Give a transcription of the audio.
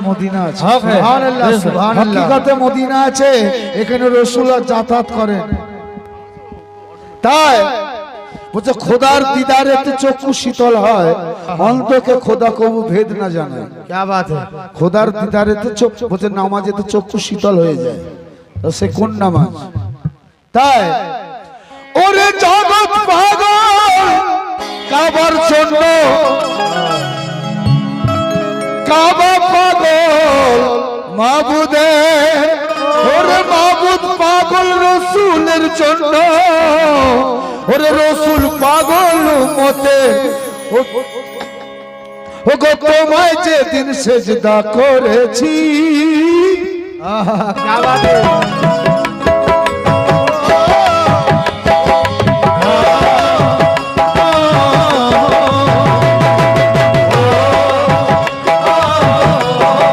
Medina আছে, সুবহানাল্লাহ সুবহানাল্লাহ। হকিকতে মদিনা আছে, এখানে রাসূল যাতায়াত করেন। তাই বলছে খোদার দিদারেতে চক্ষু শীতল হয়, অন্তকে খোদা কবু ভেদ না জানে। क्या बात है। খোদার দিদারেতে চক্ষু, বলছে নামাজেতে চক্ষু শীতল হয়ে যায়। তো সে কোন নামাজ? তাই ওরে জগৎ পাগল কাবার জন্য, কাবা পাগল মাবুদের, ওরে মাবুদ পাগল রসুলের জন্য, ওরে রসুল পাগল মতে। ও গো তোমায় যেদিন সেজদা করেছি, क्या बात है।